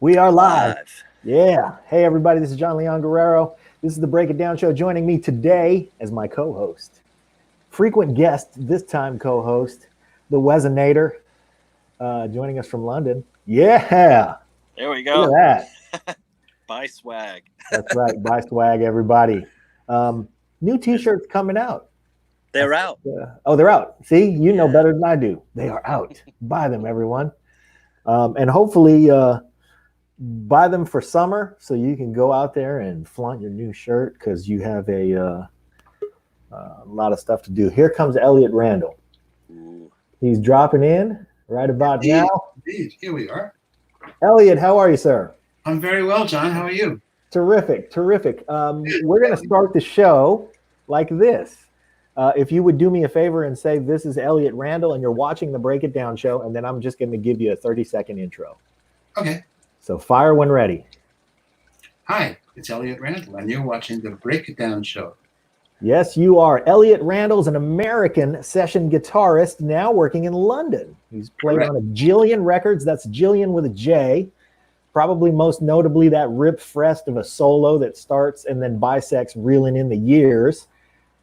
We are live. Live. Yeah. Hey, everybody. This is John Leon Guerrero. This is the Break It Down Show. Joining me today as my co-host, frequent guest, this time co-host, the Wesinator, joining us from London. Yeah. There we Look go. at that. Buy swag. That's right. Buy swag, everybody. New T-shirts coming out. They're out. Oh, they're out. See, you know Yeah. better than I do. They are out. Buy them, everyone. And hopefully buy them for summer so you can go out there and flaunt your new shirt because you have a lot of stuff to do. Here comes Elliott Randall. Ooh. He's dropping in right about now. Indeed. Here we are. Elliott, how are you, sir? I'm very well, John. How are you? Terrific, terrific. We're going to start the show like this. If you would do me a favor and say, this is Elliott Randall, and you're watching the Break It Down show, and then I'm just going to give you a 30-second intro. Okay. So fire when ready. Hi, it's Elliott Randall, and you're watching the Break It Down show. Yes, you are. Elliott Randall's an American session guitarist now working in London. He's played Correct. on a jillion records. That's jillion with a J. Probably most notably that Rip Frest of a solo that starts and then bisects reeling in the years.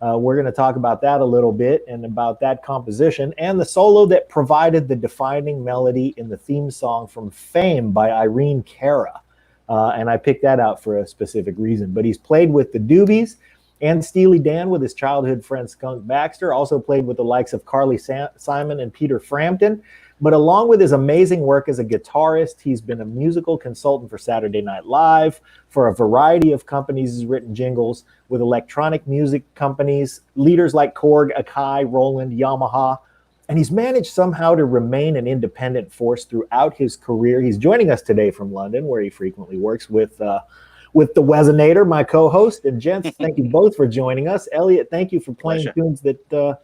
We're going to talk about that a little bit and about that composition and the solo that provided the defining melody in the theme song from Fame by Irene Cara. And I picked that out for a specific reason. But he's played with the Doobies and Steely Dan with his childhood friend Skunk Baxter. Also played with the likes of Carly Simon and Peter Frampton. But along with his amazing work as a guitarist, he's been a musical consultant for Saturday Night Live, for a variety of companies. He's written jingles with electronic music companies, leaders like Korg, Akai, Roland, Yamaha. And he's managed somehow to remain an independent force throughout his career. He's joining us today from London, where he frequently works with the Wesinator, my co-host. And gents, thank you both for joining us. Elliott, thank you for playing Pleasure. tunes that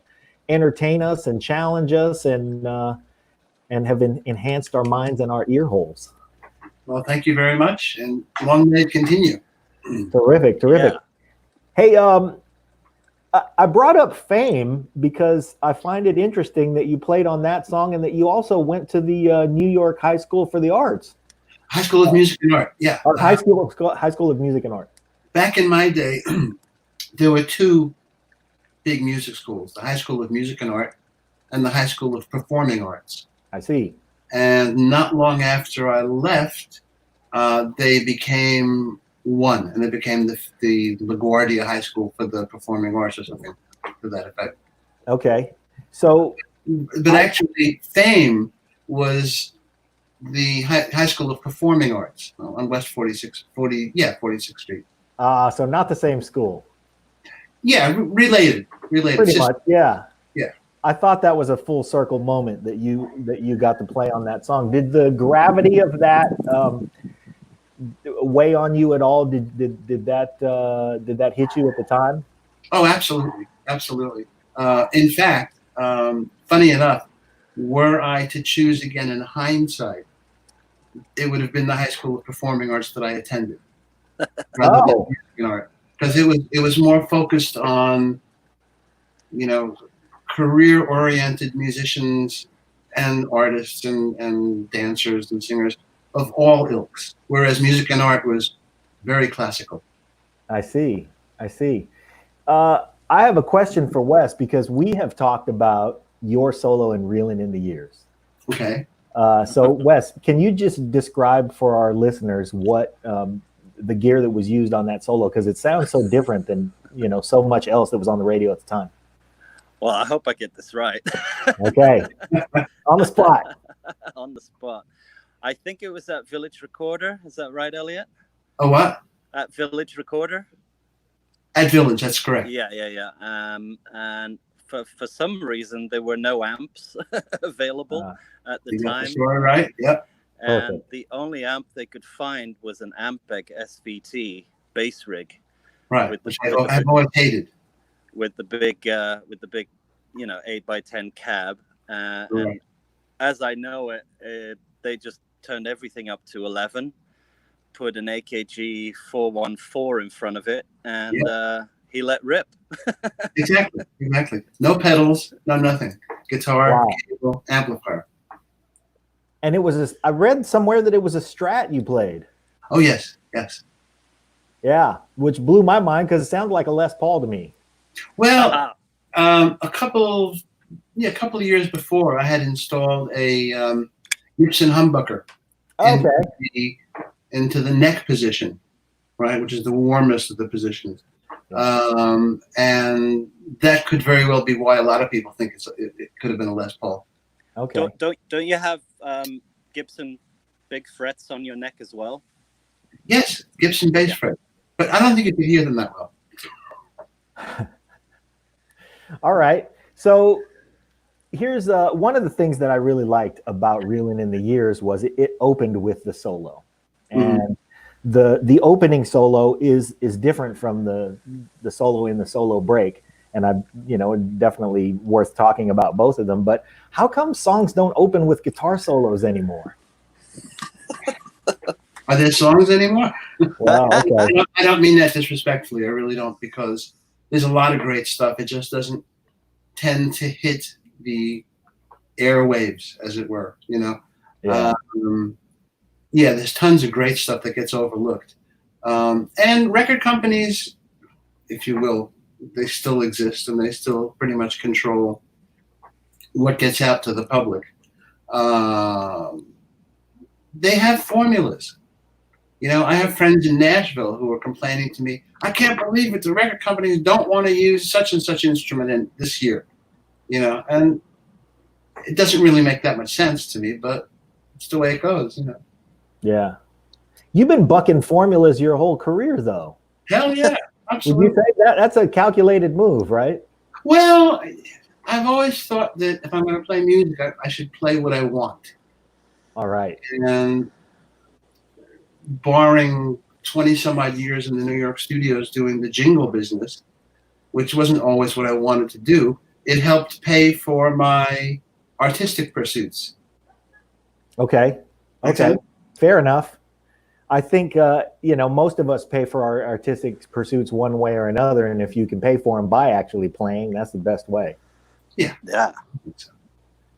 entertain us and challenge us and have enhanced our minds and our ear holes. Well, thank you very much, and long may it continue. Terrific, terrific. Yeah. Hey, I brought up Fame because I find it interesting that you played on that song and that you also went to the New York High School for the Arts. High School of Music and Art, yeah. Or High School of Music and Art. Back in my day, there were two big music schools, the High School of Music and Art and the High School of Performing Arts. I see. And not long after I left, they became one, and they became the LaGuardia High School for the Performing Arts or something to that effect. Okay. So, But actually, Fame was the High School of Performing Arts on West 46th Street. so not the same school. Yeah, related. Pretty much, yeah. Yeah. I thought that was a full circle moment that you got to play on that song. Did the gravity of that weigh on you at all? Did that hit you at the time? Oh, absolutely. In fact, funny enough, were I to choose again in hindsight, it would have been the High School of Performing Arts that I attended, rather than music and art, because it was more focused on, career-oriented musicians and artists and dancers and singers of all ilks, whereas music and art was very classical. I see. I have a question for Wes because we have talked about your solo in Reelin' in the Years. Okay. So Wes, can you just describe for our listeners what the gear that was used on that solo? Because it sounds so different than so much else that was on the radio at the time. Well, I hope I get this right. Okay. On the spot. On the spot. I think it was at Village Recorder. Is that right, Elliott? Oh, what? At Village Recorder? At Village, that's correct. Yeah. And for some reason, there were no amps available at the time. Story, right? Yep. And Perfect. the only amp they could find was an Ampeg SVT bass rig. Right. With Which the- I've always hated. with the big 8x10 cab. Right. And as I know it, they just turned everything up to 11, put an AKG 414 in front of it, and he let rip. Exactly. No pedals, no nothing. Guitar, Wow. cable, amplifier. And it was I read somewhere that it was a Strat you played. Oh yes, yes. Yeah, which blew my mind because it sounded like a Les Paul to me. Well, a couple of years before, I had installed a Gibson humbucker into the neck position, right, which is the warmest of the positions. And that could very well be why a lot of people think it could have been a Les Paul. Okay. Don't you have Gibson big frets on your neck as well? Yes, Gibson bass fret, but I don't think you could hear them that well. All right. So here's one of the things that I really liked about Reeling in the Years was it opened with the solo, and the opening solo is different from the solo in the solo break, and definitely worth talking about both of them. But how come songs don't open with guitar solos anymore? Are there songs anymore? Wow, okay. I don't mean that disrespectfully. I really don't, because there's a lot of great stuff. It just doesn't tend to hit the airwaves, as it were. Yeah. There's tons of great stuff that gets overlooked. And record companies, if you will, they still exist, and they still pretty much control what gets out to the public. They have formulas. I have friends in Nashville who are complaining to me, I can't believe it, the record companies don't want to use such and such instrument in this year. And it doesn't really make that much sense to me, but it's the way it goes. Yeah. You've been bucking formulas your whole career, though. Hell yeah, absolutely. Would you say that's a calculated move, right? Well, I've always thought that if I'm going to play music, I should play what I want. All right. And barring 20 some odd years in the New York studios doing the jingle business, which wasn't always what I wanted to do, it helped pay for my artistic pursuits. Okay. Fair enough. I think, most of us pay for our artistic pursuits one way or another. And if you can pay for them by actually playing, that's the best way. Yeah. Yeah.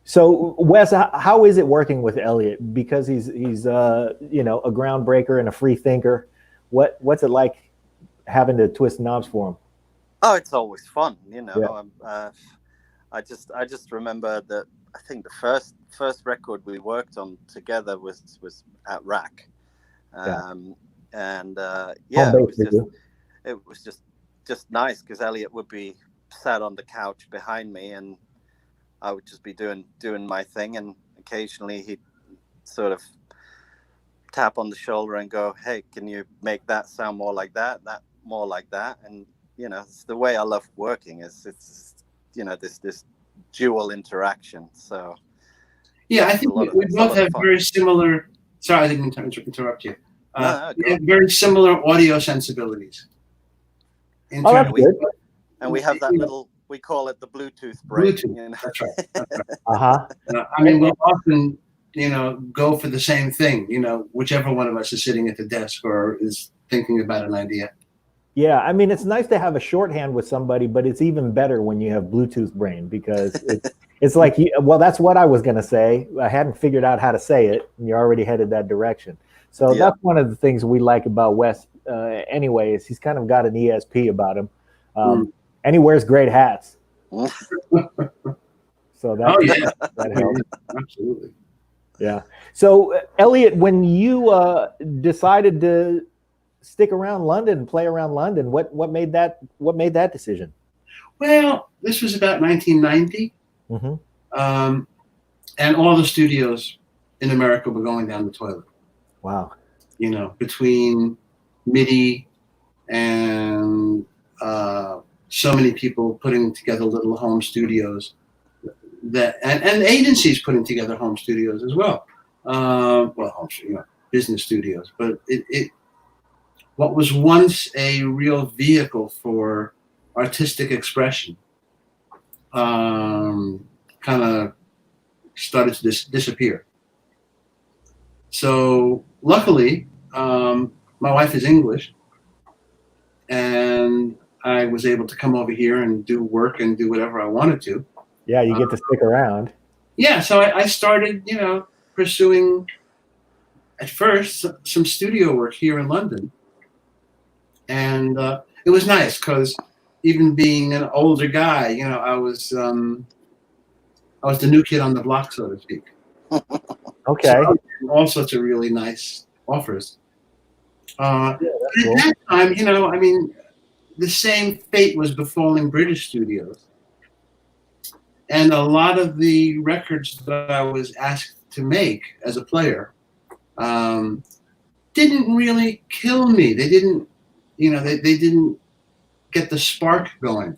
So Wes, how is it working with Elliott? Because he's a groundbreaker and a free thinker. What's it like having to twist knobs for him? Oh, it's always fun, Yeah. I just remember that I think the first record we worked on together was at Rack, it was just nice because Elliott would be sat on the couch behind me and I would just be doing my thing, and occasionally he'd sort of tap on the shoulder and go, "Hey, can you make that sound more like that more like that?" And it's the way I love working. It's this dual interaction. So yeah, I think we both have very similar. Sorry, I didn't interrupt you. We have very similar audio sensibilities. Oh, that's good. And we have that little. We call it the Bluetooth break. That's right. I mean, we'll often, go for the same thing, whichever one of us is sitting at the desk or is thinking about an idea. Yeah, I mean, it's nice to have a shorthand with somebody, but it's even better when you have Bluetooth brain because it's like, that's what I was going to say. I hadn't figured out how to say it, and you're already headed that direction. So that's one of the things we like about Wes anyway, is he's kind of got an ESP about him. And he wears great hats. So that helps. Absolutely. Yeah. So Elliott, when you decided to stick around London and play around London, what made that decision? Well, this was about 1990, and all the studios in America were going down the toilet. Wow. Between MIDI and so many people putting together little home studios and agencies putting together home studios as well. Business studios. But it what was once a real vehicle for artistic expression kind of started to disappear. So luckily, my wife is English, and I was able to come over here and do work and do whatever I wanted to. Yeah, you get to stick around. Yeah, so I started, pursuing, at first, some studio work here in London. And it was nice because even being an older guy, you know, I was the new kid on the block, so to speak. Okay. So all sorts of really nice offers. But cool. at that time, you know, I mean, the same fate was befalling British studios. And a lot of the records that I was asked to make as a player didn't really kill me. They didn't, you know, they didn't get the spark going.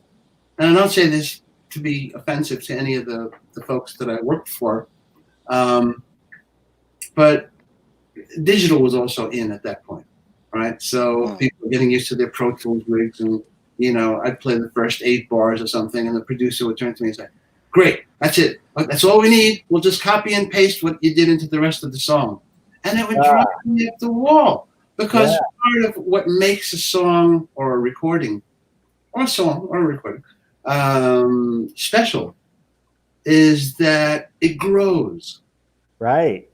And I don't say this to be offensive to any of the folks that I worked for, but digital was also in at that point, right? So people were getting used to their Pro Tools rigs, and, you know, I'd play the first 8 bars or something, and the producer would turn to me and say, great, that's it. That's all we need. We'll just copy and paste what you did into the rest of the song. And it would drive me up the wall, because part of what makes a song or a recording, or a song or a recording, special is that it grows. Right.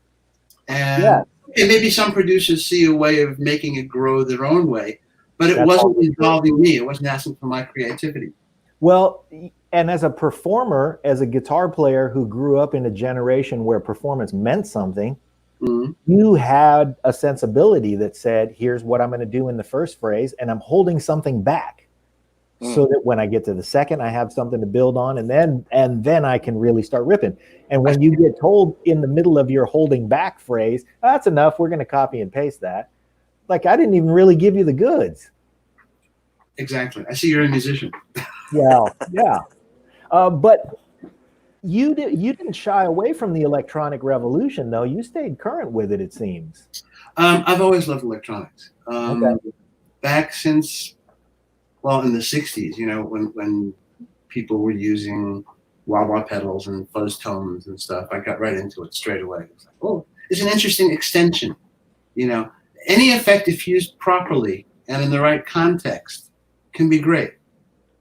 And maybe some producers see a way of making it grow their own way, but it wasn't involving me. It wasn't asking for my creativity. Well, and as a performer, as a guitar player who grew up in a generation where performance meant something, you had a sensibility that said, here's what I'm going to do in the first phrase, and I'm holding something back so that when I get to the second, I have something to build on, and then I can really start ripping. And when you get told in the middle of your holding back phrase, that's enough, we're going to copy and paste that. Like, I didn't even really give you the goods. Exactly. I see you're a musician. Yeah. But you didn't shy away from the electronic revolution, though. You stayed current with it, it seems. I've always loved electronics. Back since, well, in the 60s, you know, when people were using wah-wah pedals and fuzz tones and stuff, I got right into it straight away. It's like, oh, it's an interesting extension. You know, any effect, if used properly and in the right context, can be great.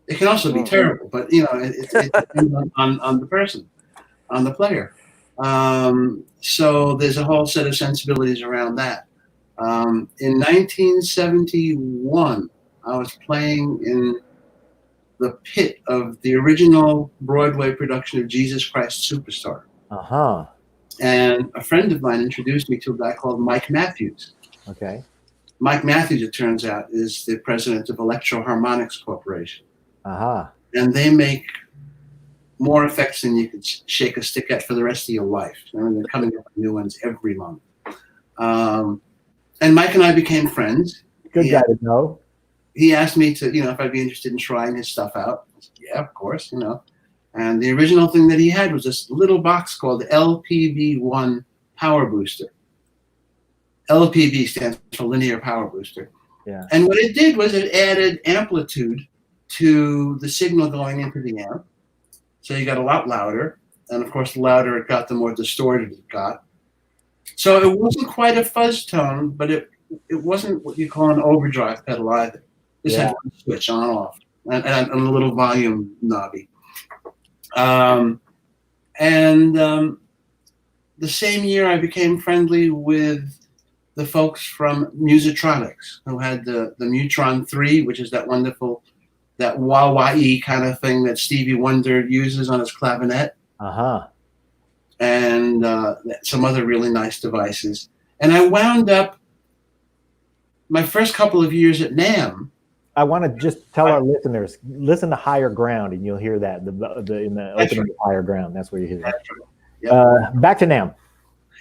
It can also be terrible, but, you know, it depends on the person, on the player. So there's a whole set of sensibilities around that. In 1971, I was playing in the pit of the original Broadway production of Jesus Christ Superstar. And a friend of mine introduced me to a guy called Mike Matthews. Okay. Mike Matthews, it turns out, is the president of Electro Harmonics Corporation. And they make more effects than you could shake a stick at for the rest of your life. I mean, they're coming up with new ones every month. And Mike and I became friends. Good guy to know. He asked me to, you know, if I'd be interested in trying his stuff out. I said, yeah, of course, you know. And the original thing that he had was this little box called LPV1 Power Booster. LPV stands for Linear Power Booster. Yeah. And what it did was it added amplitude to the signal going into the amp. So you got a lot louder. And of course, the louder it got, the more distorted it got. So it wasn't quite a fuzz tone, but it wasn't what you call an overdrive pedal either. This had one switch on and off, and a little volume knobby. The same year I became friendly with the folks from Musitronics, who had the Mutron 3, which is that wonderful, that wah-wah-y kind of thing that Stevie Wonder uses on his clavinet. And some other really nice devices. And I wound up my first couple of years at NAMM. I want to just tell our listeners, listen to Higher Ground, and you'll hear that in the opening of Higher Ground. That's where you hear that. Yep. Back to NAMM.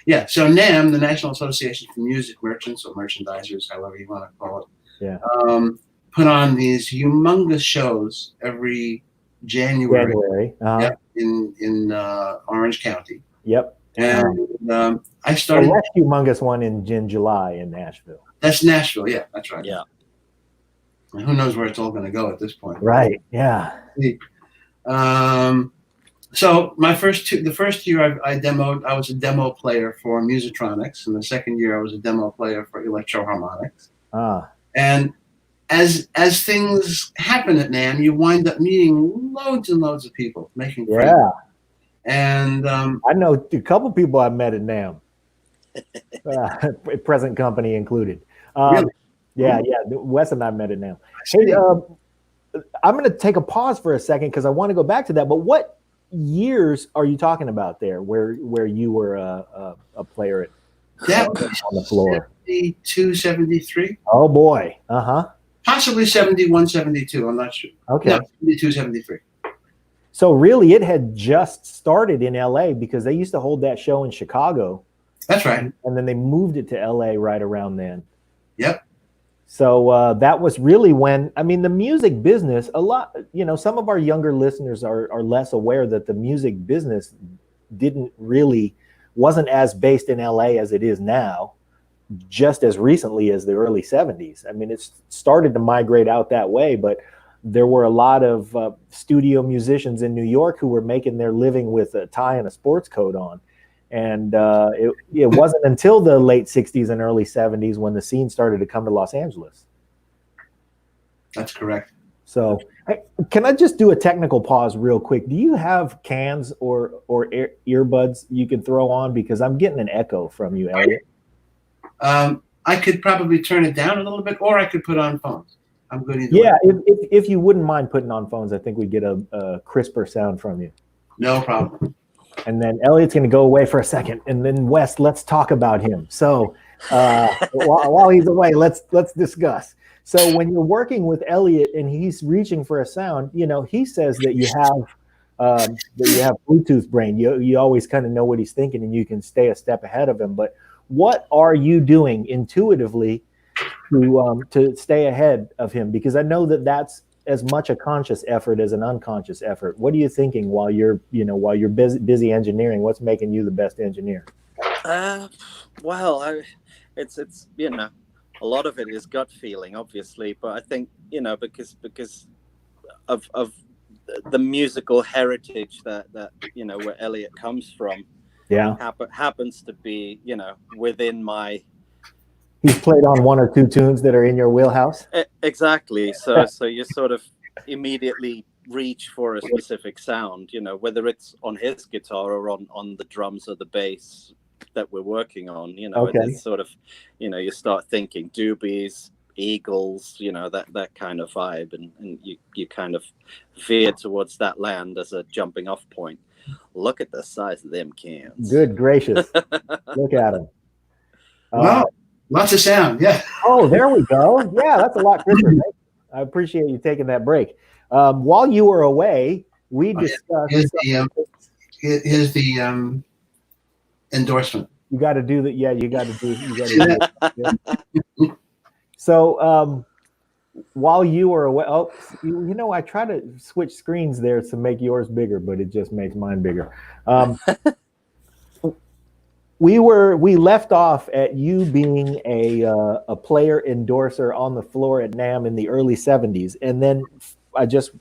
Yeah, so NAMM, the National Association for Music Merchants, or merchandisers, however you want to call it, put on these humongous shows every January. In Orange County. Yep. And I started a less humongous one in July in Nashville. That's Nashville, yeah, that's right. Yeah. And who knows where it's all going to go at this point? Right. Yeah. So the first year I demoed, I was a demo player for Musitronics, and the second year I was a demo player for Electro Harmonics. And as things happen at NAMM, you wind up meeting loads and loads of people, making friends. And I know a couple people I met at NAMM. present company included. Really? Yeah. Wes and I met it now. see. Hey, I'm going to take a pause for a second because I want to go back to that. But what years are you talking about there, where you were a player on the floor? 72, 73. Oh boy. Possibly 71, 72. I'm not sure. Okay. No, 72, 73. So really, it had just started in LA because they used to hold that show in Chicago. That's right. And then they moved it to LA right around then. Yep. So that was really when, I mean, the music business, a lot, some of our younger listeners are less aware that the music business wasn't as based in LA as it is now, just as recently as the early 70s. I mean, it's started to migrate out that way, but there were a lot of studio musicians in New York who were making their living with a tie and a sports coat on. And it wasn't until the late 60s and early 70s when the scene started to come to Los Angeles. That's correct. So can I just do a technical pause real quick? Do you have cans or earbuds you can throw on? Because I'm getting an echo from you, Elliott. I could probably turn it down a little bit, or I could put on phones. I'm good either Yeah, way. if you wouldn't mind putting on phones, I think we'd get a crisper sound from you. No problem. And then Elliott's going to go away for a second, and then Wes, let's talk about him. So while he's away, let's discuss. So when you're working with Elliott and he's reaching for a sound, he says that you have Bluetooth brain. You always kind of know what he's thinking, and you can stay a step ahead of him. But what are you doing intuitively to stay ahead of him? Because I know that that's as much a conscious effort as an unconscious effort. What are you thinking while you're busy engineering? What's making you the best engineer? Well, it's a lot of it is gut feeling, obviously, but I think because of the musical heritage that where Elliott comes from, happens to be within my. He's played on one or two tunes that are in your wheelhouse. Exactly. So you sort of immediately reach for a specific sound, whether it's on his guitar or on the drums or the bass that we're working on. It's sort of, you start thinking doobies, Eagles, that kind of vibe, and you kind of veer towards that land as a jumping off point. Look at the size of them cans. Good gracious. Look at them. Wow. Lots of sound, yeah. Oh, there we go. Yeah, that's a lot crisper. I appreciate you taking that break. While you were away, we discussed. Here's the endorsement. You got to do that. Yeah, you got to do that. Yeah. So while you were away, I try to switch screens there to make yours bigger, but it just makes mine bigger. We left off at you being a player endorser on the floor at NAMM in the early 70s. And then I just,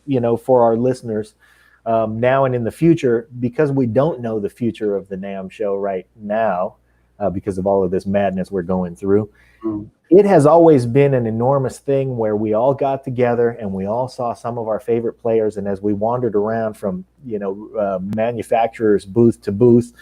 for our listeners now and in the future, because we don't know the future of the NAMM show right now, because of all of this madness we're going through, it has always been an enormous thing where we all got together and we all saw some of our favorite players. And as we wandered around from, manufacturer's booth to booth,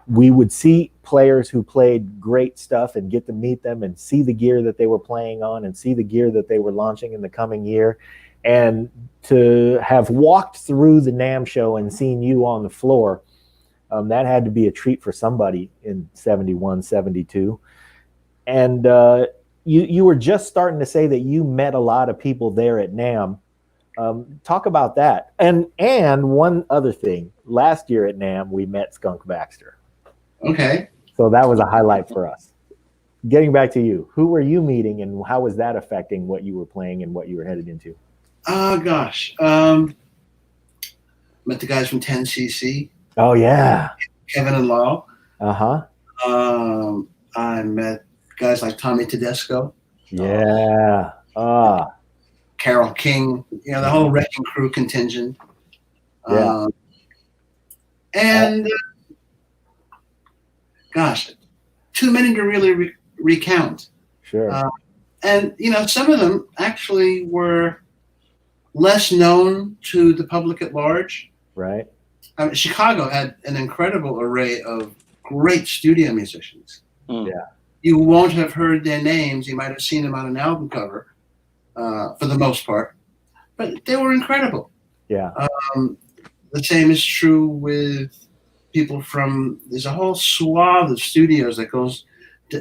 we would see players who played great stuff and get to meet them and see the gear that they were playing on and see the gear that they were launching in the coming year. And to have walked through the NAMM show and seen you on the floor, that had to be a treat for somebody in 71, 72. And you were just starting to say that you met a lot of people there at NAMM. Talk about that. And one other thing, last year at NAMM, we met Skunk Baxter. Okay. So that was a highlight for us. Getting back to you, who were you meeting and how was that affecting what you were playing and what you were headed into? Oh, gosh. Met the guys from 10cc. Oh, yeah. Kevin and Law. Uh-huh. I met guys like Tommy Tedesco. Yeah. Carole King, the whole Wrecking Crew contingent. Yeah. Gosh, too many to really recount. Sure. And, some of them actually were less known to the public at large. Right. Chicago had an incredible array of great studio musicians. Mm. Yeah. You won't have heard their names. You might have seen them on an album cover, for the most part, but they were incredible. Yeah. The same is true with people from. There's a whole swath of studios that goes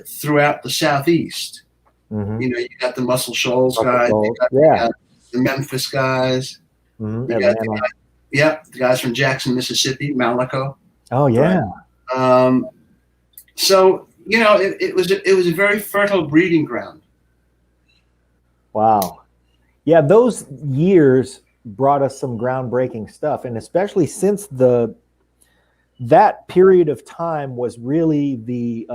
throughout the Southeast. Mm-hmm. You know, you got the Muscle Shoals Muscle guys, Shoals, you yeah. got the Memphis guys, Mm-hmm. you got the guys from Jackson, Mississippi, Malaco. Oh yeah. Right? So you know, it was a very fertile breeding ground. Wow. Yeah, those years brought us some groundbreaking stuff, and especially since that period of time was really the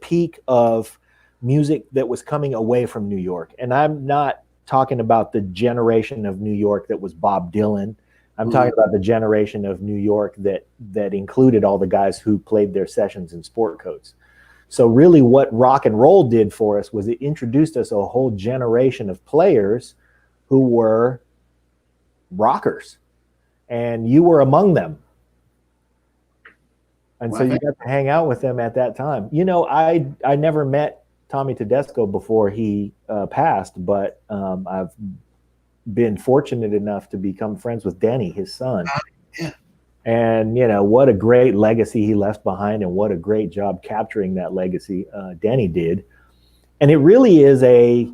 peak of music that was coming away from New York. And I'm not talking about the generation of New York that was Bob Dylan. I'm talking about the generation of New York that included all the guys who played their sessions in sport coats. So really what rock and roll did for us was it introduced us a whole generation of players who were rockers, and you were among them. And so you got to hang out with them at that time. You know, I never met Tommy Tedesco before he passed, but I've been fortunate enough to become friends with Denny, his son. Yeah. And, you know, what a great legacy he left behind, and what a great job capturing that legacy Denny did. And it really is a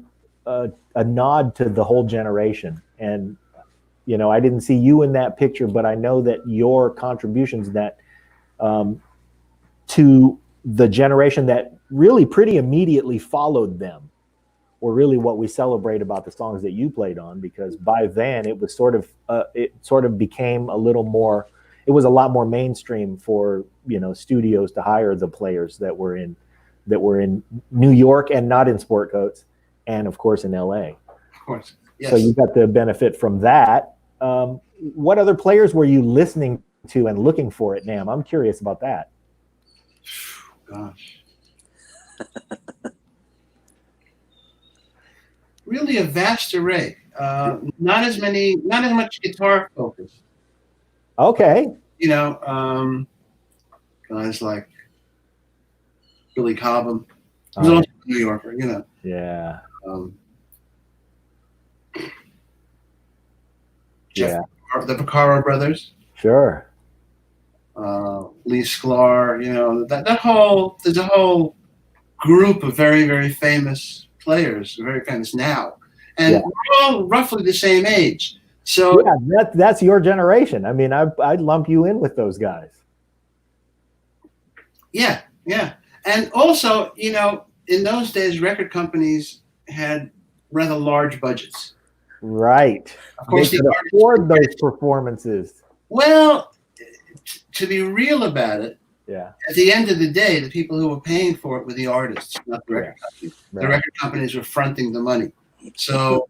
nod to the whole generation. And, you know, I didn't see you in that picture, but I know that your contributions that to the generation that really pretty immediately followed them were really what we celebrate about the songs that you played on, because by then it was sort of became a little more, it was a lot more mainstream for, you know, studios to hire the players that were in New York and not in sport coats, and of course in LA. Of course. Yes. So you got the benefit from that. What other players were you listening to and looking for at NAMM? I'm curious about that. Gosh. Really a vast array. Not as much guitar focus. Okay. You know, guys like Billy Cobham. He's also a New Yorker, you know. Yeah. The Vaccaro brothers. Sure. Lee Sklar, you know, there's a whole group of very, very famous players, very famous now. And we're all roughly the same age. So yeah, that's your generation. I mean, I'd lump you in with those guys. Yeah, yeah. And also, you know, in those days, record companies had rather large budgets. Right. Of course, they could afford those performances. Well, to be real about it, yeah. At the end of the day, the people who were paying for it were the artists, not the record companies. Right. The record companies were fronting the money. So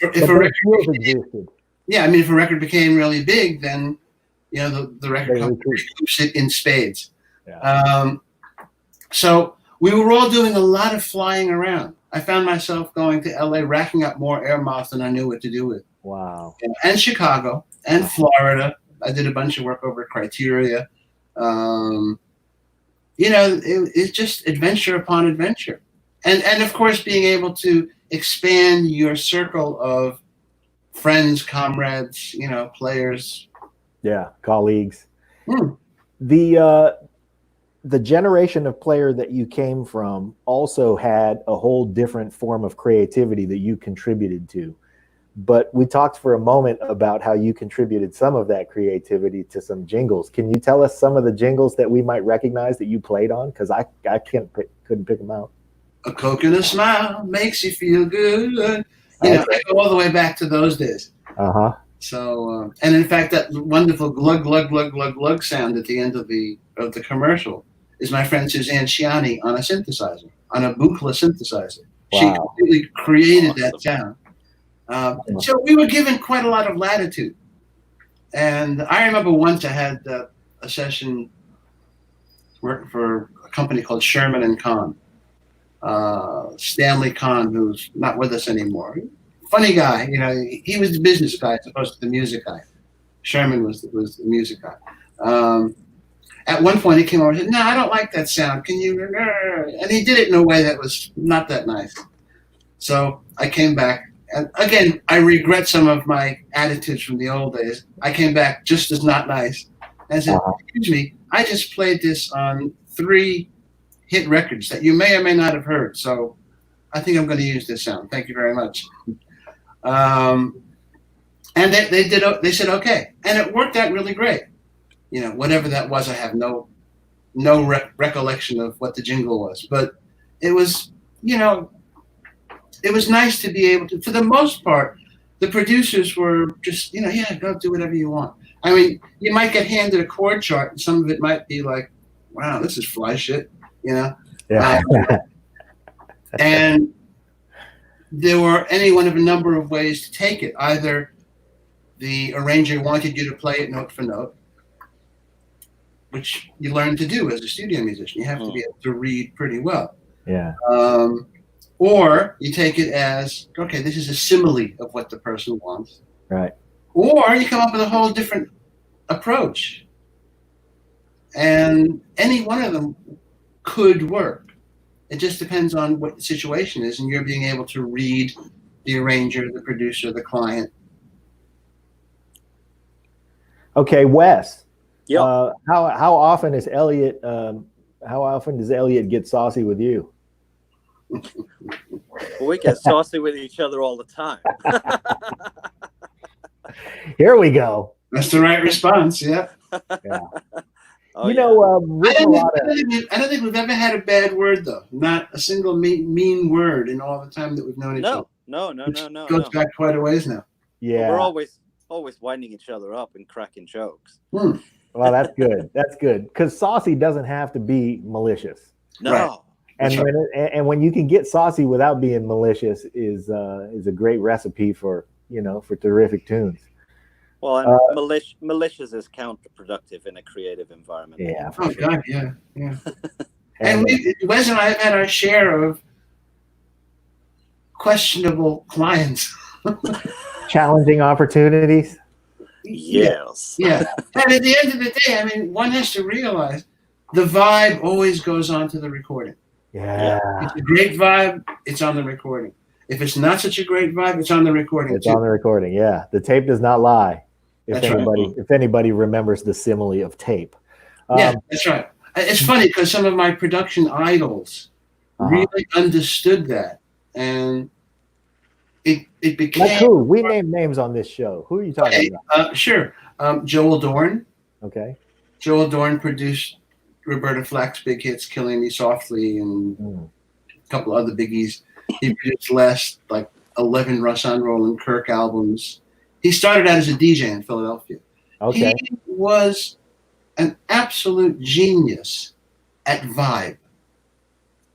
if a record existed. Yeah, I mean, if a record became really big, then, you know, the record company recoups it in spades. Yeah. So we were all doing a lot of flying around. I found myself going to LA, racking up more air miles than I knew what to do with. Wow. And Chicago and Florida. I did a bunch of work over at Criteria. You know, it's just adventure upon adventure. And of course, being able to expand your circle of friends, comrades, you know, players. Yeah, colleagues. Hmm. The generation of player that you came from also had a whole different form of creativity that you contributed to. But we talked for a moment about how you contributed some of that creativity to some jingles. Can you tell us some of the jingles that we might recognize that you played on? Because I couldn't pick them out. A Coke and a smile makes you feel good. You know, I go all the way back to those days. Uh-huh. So, and in fact, that wonderful glug, glug, glug, glug, glug sound at the end of the commercial is my friend Suzanne Ciani on a synthesizer, on a Buchla synthesizer. Wow. She completely created that sound. So we were given quite a lot of latitude. And I remember once I had a session working for a company called Sherman and Kahn. Stanley Kahn, who's not with us anymore. Funny guy, you know, he was the business guy as opposed to the music guy. Sherman was the music guy. at one point he came over and said, "No, I don't like that sound. Can you?" And he did it in a way that was not that nice. So I came back, and again, I regret some of my attitudes from the old days. I came back just as not nice. And I said, "Excuse me, I just played this on 3 hit records that you may or may not have heard. So I think I'm going to use this sound. Thank you very much." And they said okay, and it worked out really great. You know, whatever that was, I have no recollection of what the jingle was, but it was, you know, it was nice to be able to. For the most part, the producers were just, you know, yeah, go do whatever you want. I mean, you might get handed a chord chart, and some of it might be like, wow, this is fly shit, you know. Yeah. And there were any one of a number of ways to take it. Either the arranger wanted you to play it note for note, which you learn to do as a studio musician. You have to be able to read pretty well. Yeah. Or you take it as, okay, this is a simile of what the person wants. Right. Or you come up with a whole different approach. And any one of them could work. It just depends on what the situation is, and you're being able to read the arranger, the producer, the client. Okay, Wes. Yeah. How often is Elliott? How often does Elliott get saucy with you? Well, we get saucy with each other all the time. Here we go. That's the right response. Yeah. Yeah. Oh, you know, Rick I don't think we've ever had a bad word, though. Not a single mean word in all the time that we've known each other. No. Goes back quite a ways now. Yeah. Well, we're always winding each other up and cracking jokes. Well, that's good. That's good, because saucy doesn't have to be malicious. No. Right. And when you can get saucy without being malicious is a great recipe for terrific tunes. Well, and malicious is counterproductive in a creative environment. Yeah. Oh God, yeah. And Wes and I have had our share of questionable clients. Challenging opportunities. Yes. Yeah. And at the end of the day, I mean, one has to realize the vibe always goes on to the recording. Yeah. If it's a great vibe, it's on the recording. If it's not such a great vibe, it's on the recording. It's on the recording. Yeah. The tape does not lie. If anybody remembers the simile of tape. Yeah, that's right. It's funny because some of my production idols really understood that, and it became. Like who? We name names on this show. Who are you talking about? Sure. Joel Dorn. Okay. Joel Dorn produced Roberta Flack's big hits, "Killing Me Softly" and a couple other biggies. He produced last 11 Russ on Roland Kirk albums. He started out as a DJ in Philadelphia. Okay. He was an absolute genius at vibe.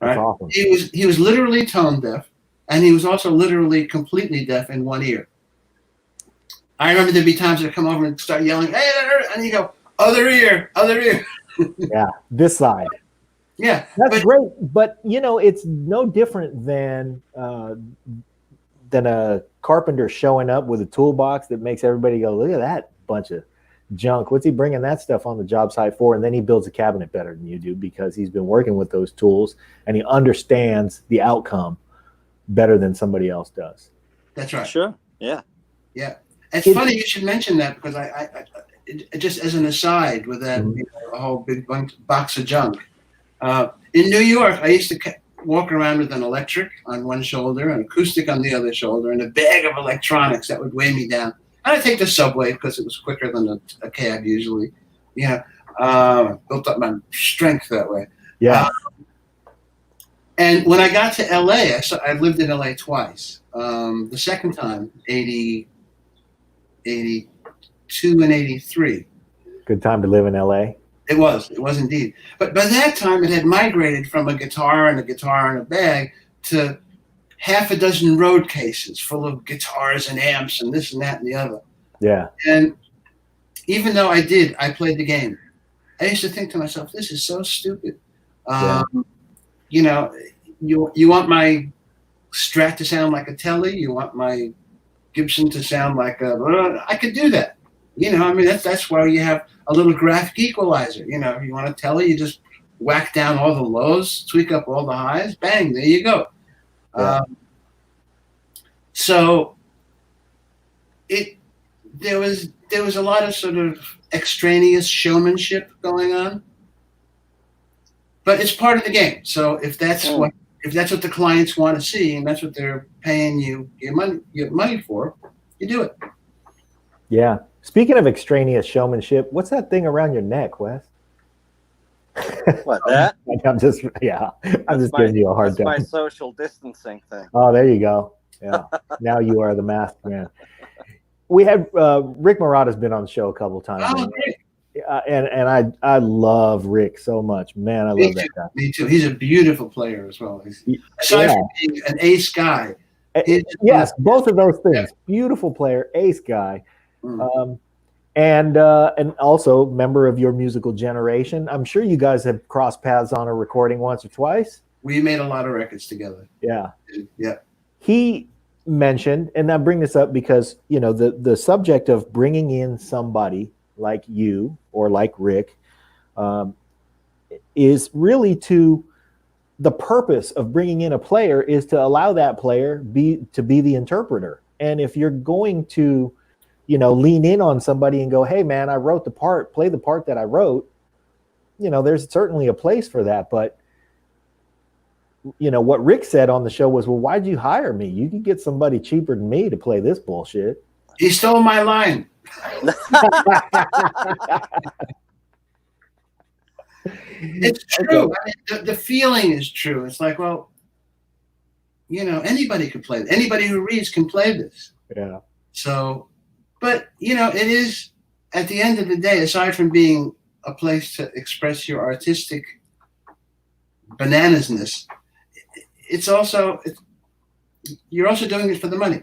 Right? That's awesome. He was literally tone deaf, and he was also literally completely deaf in one ear. I remember there'd be times I'd come over and start yelling, "Hey!" and he'd go, "Other ear, other ear." Yeah, this side. Yeah, that's great. But it's no different than a carpenter showing up with a toolbox that makes everybody go, "Look at that bunch of junk. What's he bringing that stuff on the job site for?" And then he builds a cabinet better than you do because he's been working with those tools and he understands the outcome better than somebody else does. That's right. Sure. Yeah. Yeah. It's funny you should mention that because I just as an aside with that a whole big box of junk. In New York, I used to walk around with an electric on one shoulder, an acoustic on the other shoulder, and a bag of electronics that would weigh me down. And I'd take the subway because it was quicker than a cab usually. Yeah. Built up my strength that way. Yeah. And when I got to LA, I lived in LA twice. The second time, 82 and 83. Good time to live in LA. It was indeed. But by that time, it had migrated from a guitar and a bag to half a dozen road cases full of guitars and amps and this and that and the other. Yeah. And even though I played the game, I used to think to myself, this is so stupid. You want my Strat to sound like a Tele? You want my Gibson to sound like I could do that. You know, I mean, that's why you have a little graphic equalizer. You know, if you want to tell it, you just whack down all the lows, tweak up all the highs, bang, there you go. Yeah. So there was a lot of sort of extraneous showmanship going on, but it's part of the game. So if that's what the clients want to see, and that's what they're paying you your money for, you do it. Yeah. Speaking of extraneous showmanship, what's that thing around your neck, Wes? What, that? I'm just giving you a hard time. That's my social distancing thing. Oh, there you go. Yeah. Now you are the masked man. We had Rick Murata's been on the show a couple of times. Oh, great. And I love Rick so much. Man, I love that guy. Me too. He's a beautiful player as well. Aside from being an ace guy. Yes, both of those things. Yeah. Beautiful player, ace guy. And also member of your musical generation. I'm sure you guys have crossed paths on a recording once or twice. We made a lot of records together. Yeah. Yeah. He mentioned, and I bring this up because, you know, the subject of bringing in somebody like you or like Rick is really the purpose of bringing in a player is to allow that player to be the interpreter. And if you're going to, you know, lean in on somebody and go, hey man, I wrote the part, play the part that I wrote, you know, there's certainly a place for that. But, you know, what Rick said on the show was, well, why'd you hire me? You could get somebody cheaper than me to play this bullshit. He stole my line. It's true. Okay. I mean, the feeling is true. It's like, well, you know, anybody can play. Anybody who reads can play this. Yeah. So, but, you know, it is, at the end of the day, aside from being a place to express your artistic bananasness, you're also doing it for the money.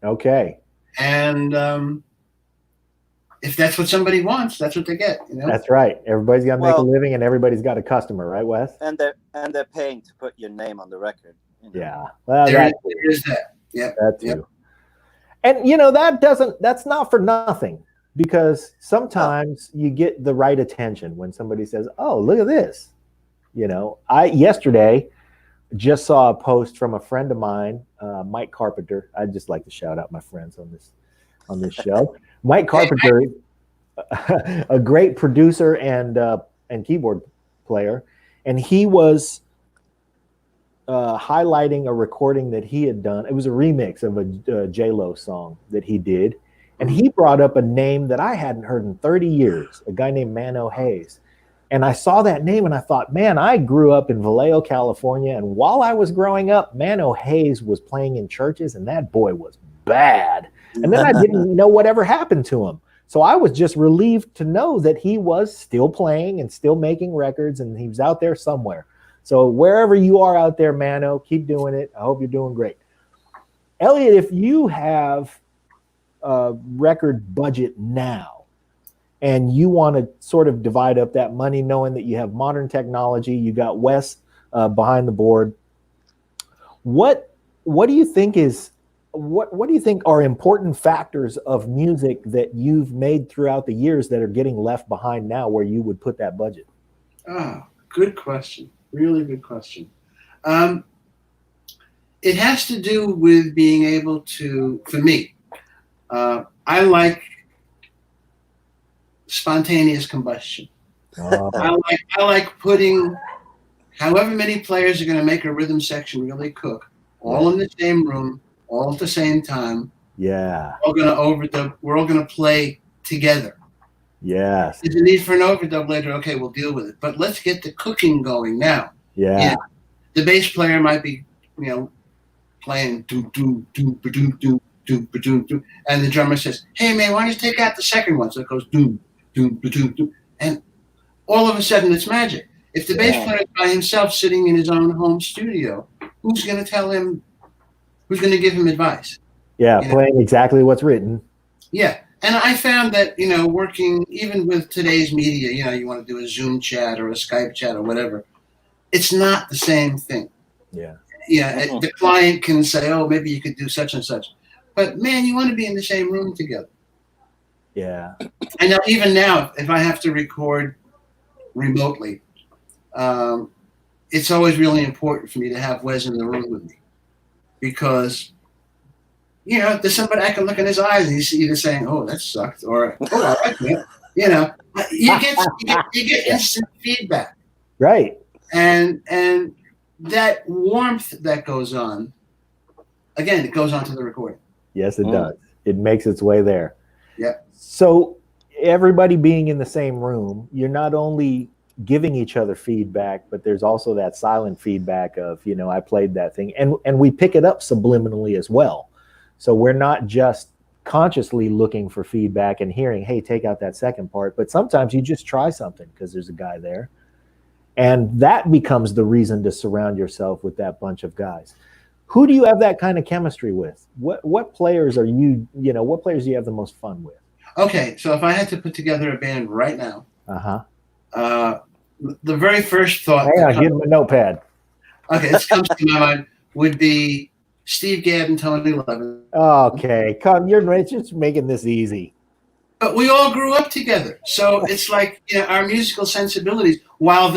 Okay. And if that's what somebody wants, that's what they get. You know? That's right. Everybody's got to make a living, and everybody's got a customer, right, Wes? And they're paying to put your name on the record. You know? Yeah. Well, there is that. Yeah. That too. Yep. And you know, that's not for nothing, because sometimes you get the right attention when somebody says, "Oh, look at this." You know, I yesterday just saw a post from a friend of mine, Mike Carpenter. I'd just like to shout out my friends on this show. Mike Carpenter, a great producer and keyboard player, and he was highlighting a recording that he had done. It was a remix of a J-Lo song that he did, and he brought up a name that I hadn't heard in 30 years, a guy named Mano Hayes. And I saw that name and I thought, man, I grew up in Vallejo, California, and while I was growing up, Mano Hayes was playing in churches, and that boy was bad. And then I didn't know whatever happened to him. So I was just relieved to know that he was still playing and still making records, and he was out there somewhere. So wherever you are out there, Mano, keep doing it. I hope you're doing great. Elliott, if you have a record budget now and you want to sort of divide up that money, knowing that you have modern technology, you got Wes behind the board, what do you think are important factors of music that you've made throughout the years that are getting left behind now, where you would put that budget? Oh, good question. Really good question. It has to do with being able to, for me, I like spontaneous combustion. I like putting however many players are going to make a rhythm section really cook, all in the same room, all at the same time. Yeah. We're all going to overdub. We're all going to play together. Yes. There's a need for an overdub later. Okay, we'll deal with it. But let's get the cooking going now. Yeah. The bass player might be, you know, playing do do do do do do do do, and the drummer says, "Hey man, why don't you take out the second one?" So it goes do do do do, and all of a sudden it's magic. If the bass player is by himself sitting in his own home studio, who's going to tell him? Who's going to give him advice? Yeah, playing exactly what's written. Yeah. And I found that, you know, working even with today's media, you know, you want to do a Zoom chat or a Skype chat or whatever, it's not the same thing. Yeah. Yeah. The client can say, oh, maybe you could do such and such. But, man, you want to be in the same room together. Yeah. I know even now, if I have to record remotely, it's always really important for me to have Wes in the room with me, because there's somebody I can look in his eyes and he's either saying, "Oh, that sucked," or "Oh, I like that." You get instant feedback, Right. and that warmth that goes on. Again, it goes on to the recording. Yes, it does. It makes its way there. Yeah. So everybody being in the same room, you're not only giving each other feedback, but there's also that silent feedback of, I played that thing, and we pick it up subliminally as well. So we're not just consciously looking for feedback and hearing, hey, take out that second part, but sometimes you just try something because there's a guy there. And that becomes the reason to surround yourself with that bunch of guys. Who do you have that kind of chemistry with? What players are what players do you have the most fun with? Okay, so if I had to put together a band right now, the very first thought. Hang on, give him a notepad. Okay, this comes to my mind would be Steve Gadd and Tony Levin. Okay, come, you're just making this easy. But we all grew up together, so it's like our musical sensibilities, while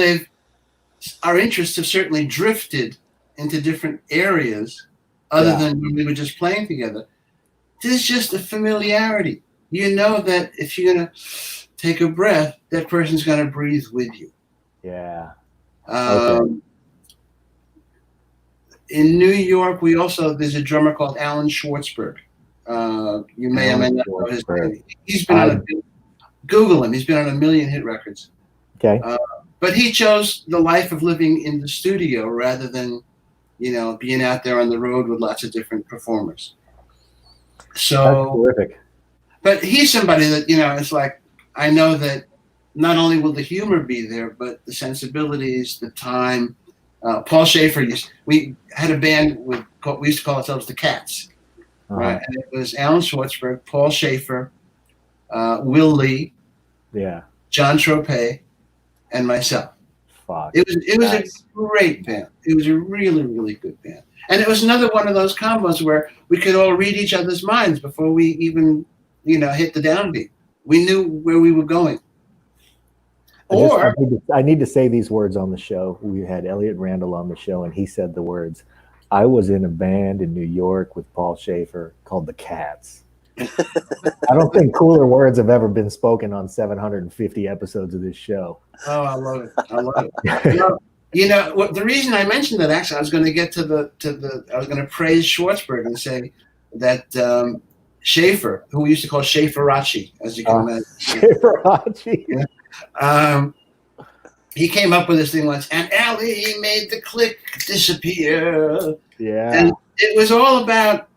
our interests have certainly drifted into different areas, other than when we were just playing together. There's just a familiarity. You know that if you're gonna take a breath, that person's gonna breathe with you. Yeah. Okay. In New York, there's a drummer called Alan Schwartzberg. You may or may not know his name. He's been Google him. He's been on a million hit records. Okay. But he chose the life of living in the studio rather than, being out there on the road with lots of different performers. So that's terrific. But he's somebody that, it's like, I know that not only will the humor be there, but the sensibilities, the time. Paul Schaefer, we had a band we used to call ourselves the Cats. Right, and it was Alan Schwartzberg, Paul Schaefer, Will Lee, John Tropez, and myself. Fuck. It was a great band. It was a really, really good band, and it was another one of those combos where we could all read each other's minds before we even, hit the downbeat. We knew where we were going. I need to say these words on the show. We had Elliott Randall on the show, and he said the words, "I was in a band in New York with Paul Schaefer called the Cats." I don't think cooler words have ever been spoken on 750 episodes of this show. Oh, I love it. I love it. What the reason I mentioned that, actually, I was going to get I was going to praise Schwartzberg and say that Schaefer, who we used to call Schaeferachi, as you can imagine. Schaeferachi. He came up with this thing once, and Allie made the click disappear. Yeah. And it was all about,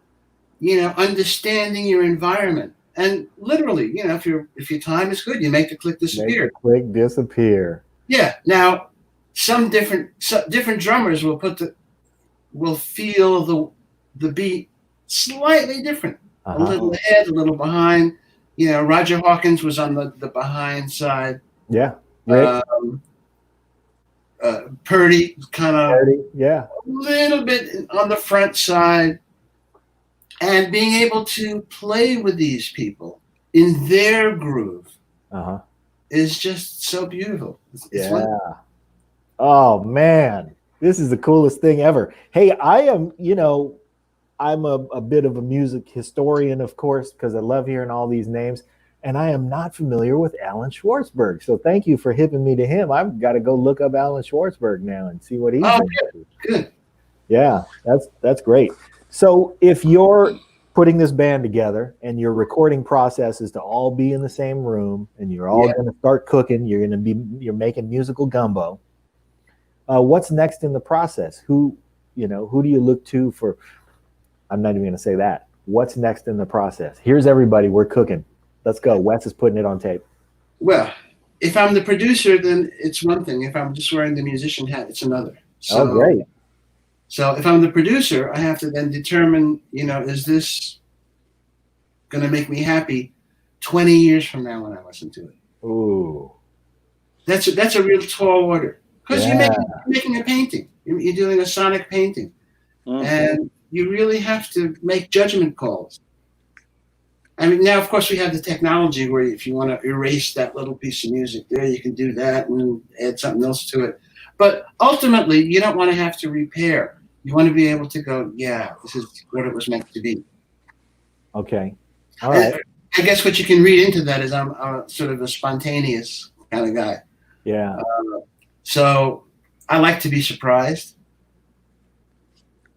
understanding your environment. And literally, if your time is good, you make the click disappear. Make the click disappear. Yeah. Now, some different drummers will feel the beat slightly different. A little ahead, a little behind. Roger Hawkins was on the behind side. Yeah. Right. Purdy kind of a little bit on the front side, and being able to play with these people in their groove is just so beautiful. It's wonderful. Oh man, this is the coolest thing ever. Hey, I am, I'm a bit of a music historian, of course, because I love hearing all these names. And I am not familiar with Alan Schwartzberg. So thank you for hipping me to him. I've got to go look up Alan Schwartzberg now and see what he's doing. Good. Yeah, that's great. So if you're putting this band together and your recording process is to all be in the same room and you're all going to start cooking, you're making musical gumbo. What's next in the process? Who do you look to for? I'm not even going to say that. What's next in the process? Here's everybody. We're cooking. Let's go. Wes is putting it on tape. Well, if I'm the producer, then it's one thing. If I'm just wearing the musician hat, it's another. So, great. So if I'm the producer, I have to then determine, is this going to make me happy 20 years from now when I listen to it? Ooh. That's a real tall order. Because you're making a painting. You're doing a sonic painting. Mm-hmm. And you really have to make judgment calls. I mean, now of course we have the technology where if you want to erase that little piece of music there, you can do that and add something else to it. But ultimately, you don't want to have to repair. You want to be able to go, yeah, this is what it was meant to be. Okay. All right. I guess what you can read into that is I'm sort of a spontaneous kind of guy. Yeah. So I like to be surprised.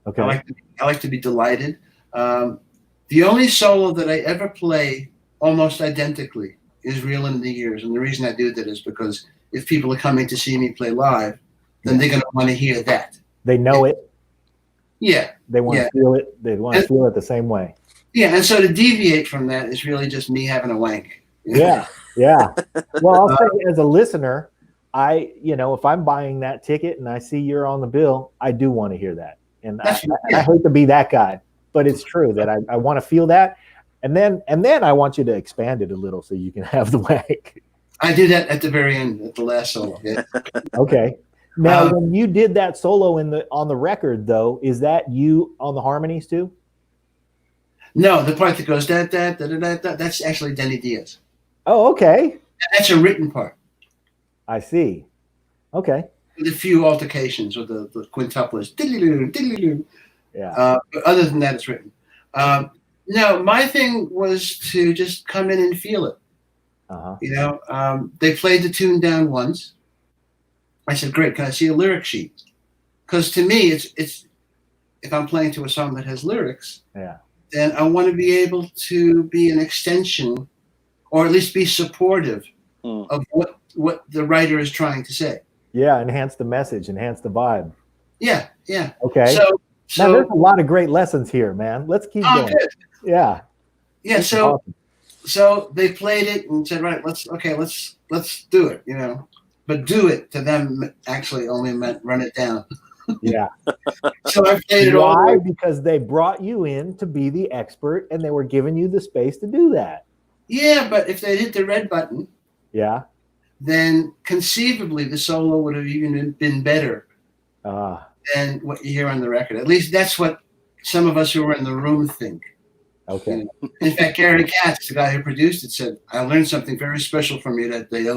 Okay. I like to be delighted. The only solo that I ever play almost identically is Reel in the Years. And the reason I do that is because if people are coming to see me play live, then they're going to want to hear that. They know it. Yeah. They want to feel it. They want to feel it the same way. Yeah. And so to deviate from that is really just me having a wank. Yeah. Yeah. Well, I'll say as a listener, if I'm buying that ticket and I see you're on the bill, I do want to hear that. And I hate to be that guy, but it's true that I want to feel that. And then I want you to expand it a little so you can have the wank. I do that at the very end, at the last solo. Yeah. Okay. Now, when you did that solo on the record, though, is that you on the harmonies too? No, the part that goes da da da da da. That's actually Denny Diaz. Oh, okay. That's a written part. I see. Okay. With a few altercations with the quintuplets. Yeah. But other than that, it's written. No, my thing was to just come in and feel it. Uh-huh. They played the tune down once. I said, "Great, can I see a lyric sheet?" Because to me, it's if I'm playing to a song that has lyrics, then I want to be able to be an extension, or at least be supportive of what the writer is trying to say. Yeah, enhance the message, enhance the vibe. Yeah. Okay. So now there's a lot of great lessons here, man. Let's keep going. Good. Yeah. Yeah. So they played it and said, "Right, let's do it," But do it to them actually only meant run it down. Yeah. So I played it all. Why? Because they brought you in to be the expert and they were giving you the space to do that. Yeah, but if they hit the red button, then conceivably the solo would have even been better than what you hear on the record. At least that's what some of us who were in the room think. Okay. In fact, Gary Katz, the guy who produced it, said, "I learned something very special from you that day.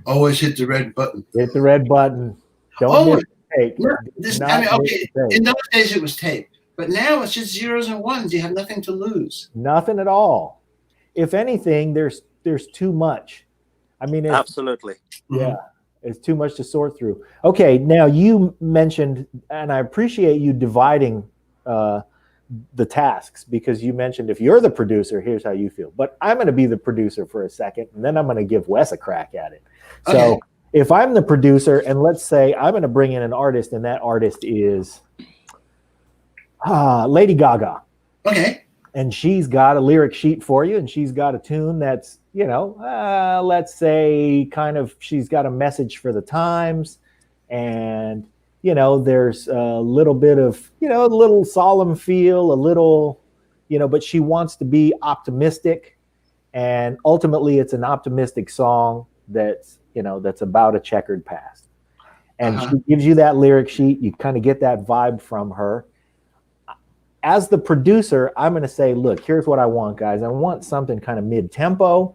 Always hit the red button." Hit the red button. Don't miss the tape. In those days it was tape, but now it's just zeros and ones. You have nothing to lose. Nothing at all. If anything, there's too much. I mean, absolutely. Yeah, it's too much to sort through. Okay, now you mentioned, and I appreciate you dividing the tasks, because you mentioned if you're the producer, here's how you feel. But I'm going to be the producer for a second, and then I'm going to give Wes a crack at it. So if I'm the producer, and let's say I'm going to bring in an artist, and that artist is Lady Gaga. Okay. And she's got a lyric sheet for you, and she's got a tune that's, let's say kind of, she's got a message for the times, and there's a little bit of, a little solemn feel, a little, but she wants to be optimistic. And ultimately it's an optimistic song that's about a checkered past. And she gives you that lyric sheet. You kind of get that vibe from her. As the producer, I'm going to say, look, here's what I want, guys. I want something kind of mid-tempo,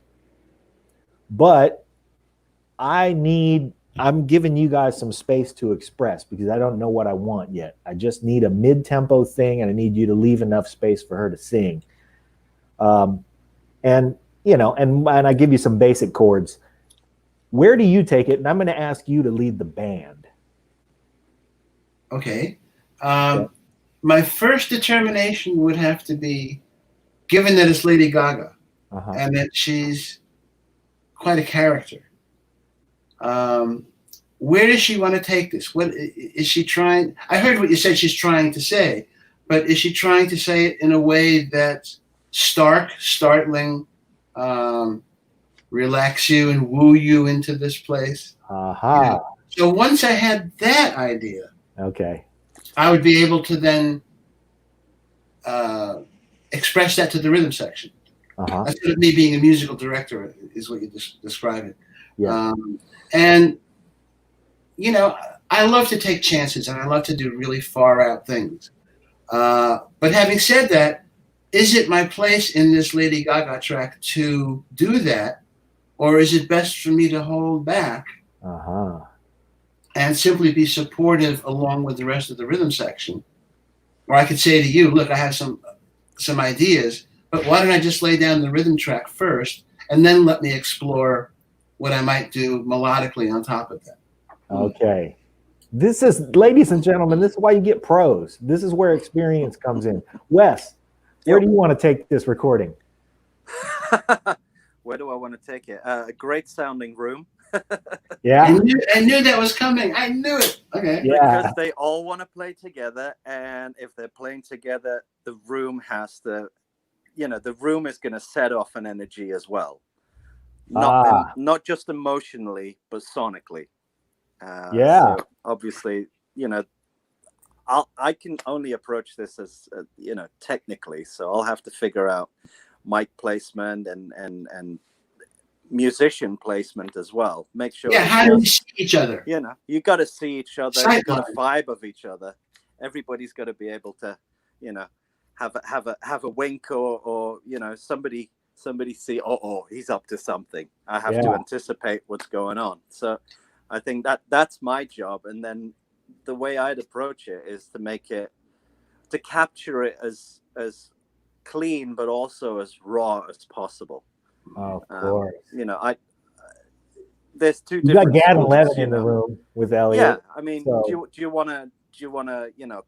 but I'm giving you guys some space to express, because I don't know what I want yet. I just need a mid-tempo thing, and I need you to leave enough space for her to sing. And I give you some basic chords. Where do you take it? And I'm going to ask you to lead the band. Okay. My first determination would have to be, given that it's Lady Gaga and that she's quite a character, where does she want to take this? What is she trying? I heard what you said she's trying to say, but is she trying to say it in a way that's startling, relax you and woo you into this place? So once I had that idea, I would be able to then express that to the rhythm section. Instead of me being a musical director, is what you describe it. Yeah. And I love to take chances, and I love to do really far out things. But having said that, is it my place in this Lady Gaga track to do that, or is it best for me to hold back and simply be supportive along with the rest of the rhythm section? Or I could say to you, look, I have some ideas, but why don't I just lay down the rhythm track first and then let me explore what I might do melodically on top of that. Okay. This is, ladies and gentlemen, this is why you get pros. This is where experience comes in. Wes, where do you want to take this recording? Where do I want to take it? A great sounding room. Yeah. I knew that was coming. I knew it. Okay. Yeah. Because they all want to play together. And if they're playing together, the room has to, the room is going to set off an energy as well. Not just emotionally, but sonically. So obviously, I can only approach this as, technically. So I'll have to figure out mic placement and musician placement as well. Make sure. Yeah, how do we see each other? You got to see each other. You got to vibe of each other. Everybody's got to be able to, have a wink or somebody see, he's up to something. I have to anticipate what's going on. So I think that's my job. And then the way I'd approach it is to capture it as clean, but also as raw as possible. Of course. There's two you different. You got Gad and Levin in the room with Elliott. Yeah, I mean, do you want to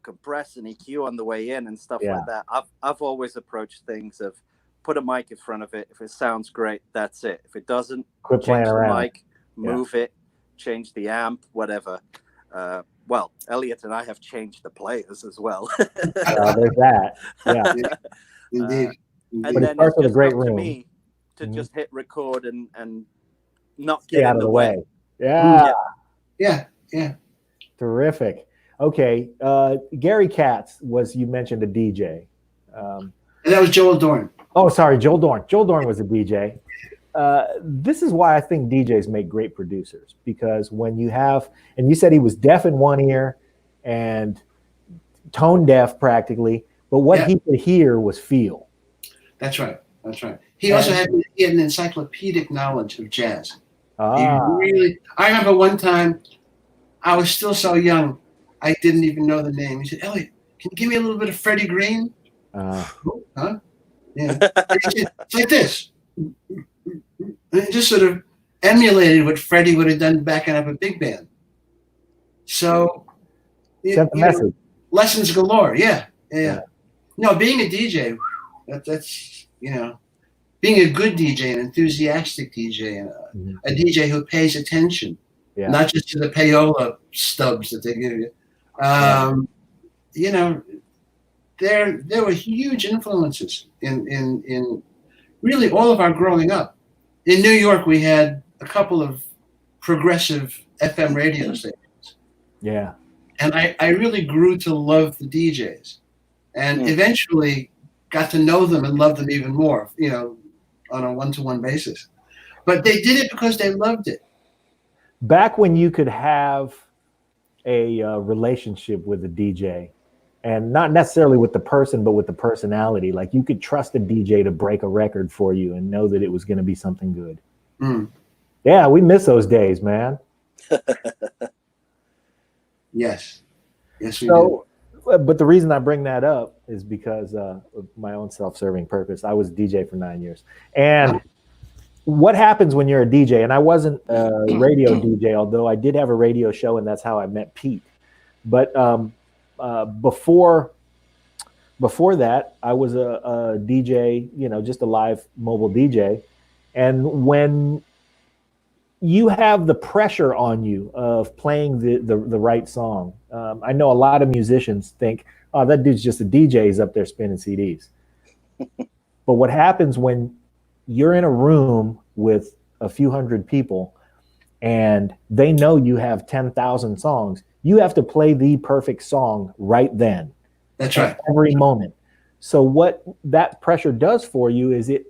compress and EQ on the way in and stuff like that? I've always approached things of put a mic in front of it. If it sounds great, that's it. If it doesn't, quit playing around. Mic, move it, change the amp, whatever. Well, Elliott and I have changed the players as well. There's that. Yeah. Indeed. And then it's just up to me to just hit record and not get out of the way. Yeah. Terrific. Okay. Gary Katz you mentioned a DJ. And that was Joel Dorn. Oh, sorry, Joel Dorn. Joel Dorn was a DJ. This is why I think DJs make great producers, because when you have, and you said he was deaf in one ear and tone deaf practically, but what he could hear was feel. That's right. He also had an encyclopedic knowledge of jazz. I remember one time, I was still so young, I didn't even know the name. He said, Elliott, can you give me a little bit of Freddie Green? Huh? Yeah. It's like this. And it just sort of emulated what Freddie would have done backing up a big band. So, lessons galore. Yeah. No, being a DJ, that's being a good DJ, an enthusiastic DJ, and a DJ who pays attention, not just to the payola stubs that they give you. There were huge influences in really all of our growing up. In New York, we had a couple of progressive FM radio stations. Yeah. And I really grew to love the DJs, and eventually got to know them and love them even more, on a one-to-one basis. But they did it because they loved it. Back when you could have a relationship with a DJ, and not necessarily with the person, but with the personality, like you could trust a DJ to break a record for you and know that it was going to be something good. Yeah, we miss those days, man. Yes, we do. But the reason I bring that up is because of my own self-serving purpose. I was a DJ for 9 years. And what happens when you're a DJ? And I wasn't a radio DJ, although I did have a radio show, and that's how I met Pete. But before that, I was a DJ, just a live mobile DJ. And when you have the pressure on you of playing the right song, I know a lot of musicians think, oh, that dude's just a DJ, he's up there spinning CDs. But what happens when you're in a room with a few hundred people and they know you have 10,000 songs, you have to play the perfect song right then. That's right. Every moment. So what that pressure does for you is it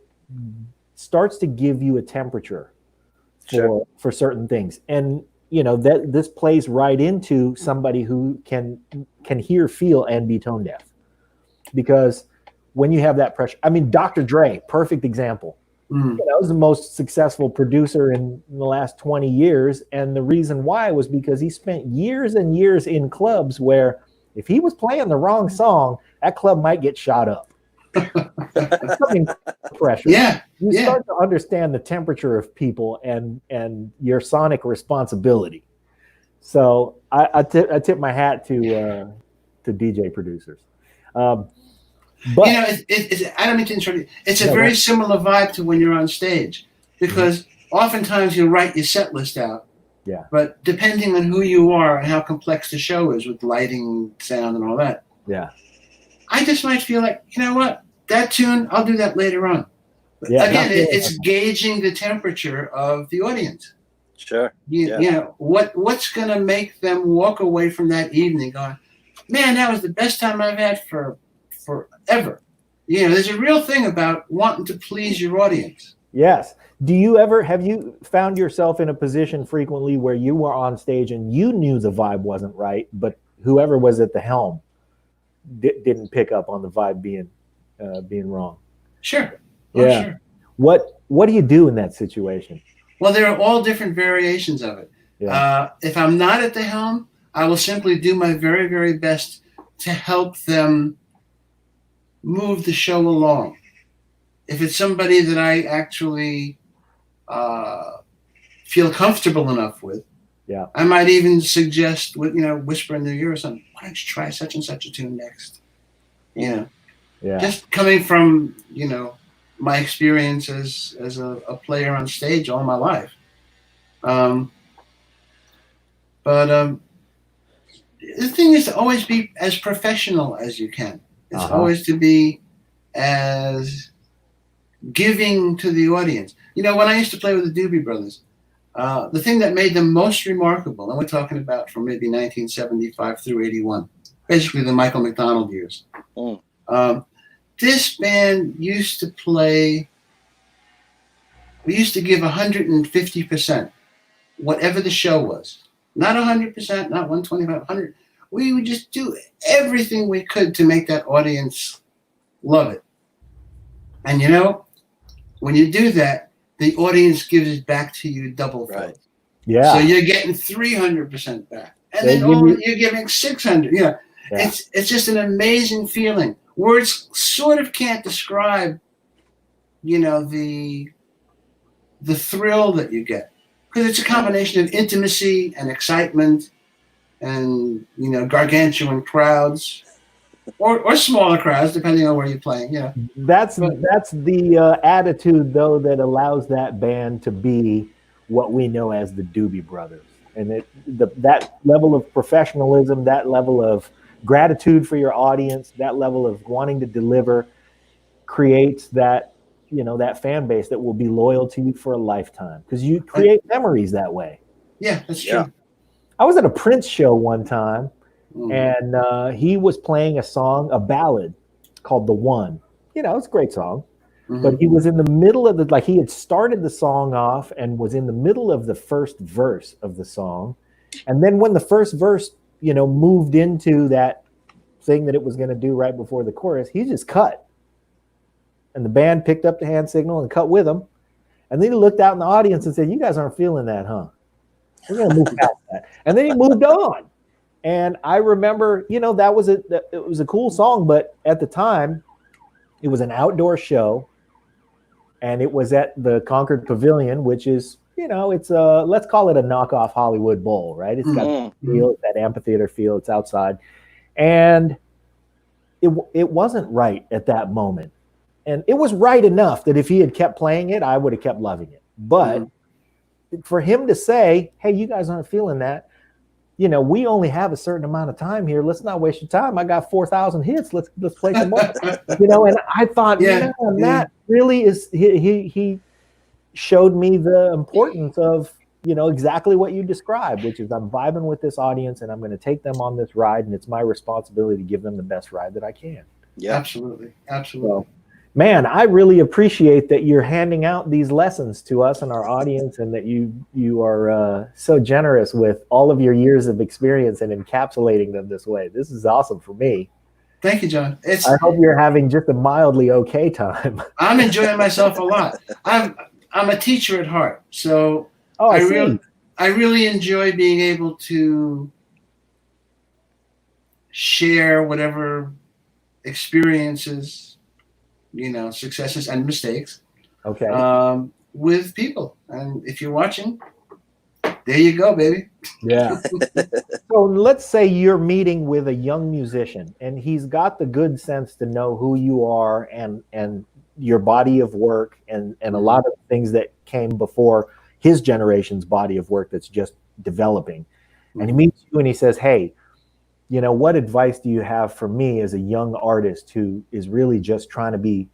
starts to give you a temperature for certain things. And that this plays right into somebody who can hear, feel, and be tone deaf. Because when you have that pressure. I mean, Dr. Dre, perfect example. Mm. You know, was the most successful producer in the last 20 years. And the reason why was because he spent years and years in clubs where if he was playing the wrong song, that club might get shot up. That's something pressure. Yeah. You Yeah. start to understand the temperature of people and your sonic responsibility. So I tip my hat to DJ producers. But You know, I don't mean to interrupt you. It's a very similar vibe to when you're on stage, because oftentimes you write your set list out. Yeah. But depending on who you are and how complex the show is with lighting, sound, and all that, yeah, I just might feel like, you know what, that tune, I'll do that later on. Yeah, Again, it's gauging the temperature of the audience. Sure. You know, what's going to make them walk away from that evening going, man, that was the best time I've had forever. You know, there's a real thing about wanting to please your audience. Yes. Have you found yourself in a position frequently where you were on stage and you knew the vibe wasn't right, but whoever was at the helm didn't pick up on the vibe being wrong? Sure. Yeah. Sure. What do you do in that situation? Well, there are all different variations of it. Yeah. If I'm not at the helm, I will simply do my very, very best to help them move the show along. If it's somebody that I actually feel comfortable enough with, yeah, I might even suggest, whisper in their ear or something, why don't you try such and such a tune next? You know, yeah. just coming from, my experience as a player on stage all my life. But the thing is to always be as professional as you can. It's always to be as giving to the audience. When I used to play with the Doobie Brothers, the thing that made them most remarkable, and we're talking about from maybe 1975 through 81, basically the Michael McDonald years. This band used to play, we used to give 150%, whatever the show was. Not 100%, not 125, 100. We would just do everything we could to make that audience love it. And when you do that, the audience gives it back to you double fold. Right. Yeah. So you're getting 300% back. And then you're giving 600. Yeah. It's just an amazing feeling. Words sort of can't describe, the thrill that you get. Because it's a combination of intimacy and excitement and, gargantuan crowds or smaller crowds, depending on where you're playing. Yeah. That's the attitude, though, that allows that band to be what we know as the Doobie Brothers. And that level of professionalism, that level of gratitude for your audience, that level of wanting to deliver creates that, that fan base that will be loyal to you for a lifetime because you create memories that way. Yeah, that's true. Yeah. I was at a Prince show one time and he was playing a ballad called The One. It's a great song, but he was in the middle of he had started the song off and was in the middle of the first verse of the song. And then when the first verse moved into that thing that it was going to do right before the chorus, he just cut. And the band picked up the hand signal and cut with him. And then he looked out in the audience and said, "You guys aren't feeling that, huh? We're going to move past that." And then he moved on. And I remember, it was a cool song, but at the time, it was an outdoor show. And it was at the Concord Pavilion, which is, it's let's call it a knockoff Hollywood Bowl, right? It's got that amphitheater feel. It's outside. And it wasn't right at that moment. And it was right enough that if he had kept playing it, I would have kept loving it. But for him to say, "Hey, you guys aren't feeling that. We only have a certain amount of time here. Let's not waste your time. I got 4,000 hits. Let's play some more." And I thought, that really is, he showed me the importance of, exactly what you described, which is I'm vibing with this audience and I'm going to take them on this ride. And it's my responsibility to give them the best ride that I can. Yeah, absolutely. So, man, I really appreciate that you're handing out these lessons to us and our audience, and that you are so generous with all of your years of experience and encapsulating them this way. This is awesome for me. Thank you, John. I hope you're having just a mildly okay time. I'm enjoying myself a lot. I'm a teacher at heart, so Oh, I see. I really enjoy being able to share whatever experiences, successes and mistakes, Okay. with people. And if you're watching, there you go, baby. Yeah. So let's say you're meeting with a young musician and he's got the good sense to know who you are and your body of work and a lot of things that came before his generation's body of work that's just developing. And he meets you and he says, hey, what advice do you have for me as a young artist who is really just trying to be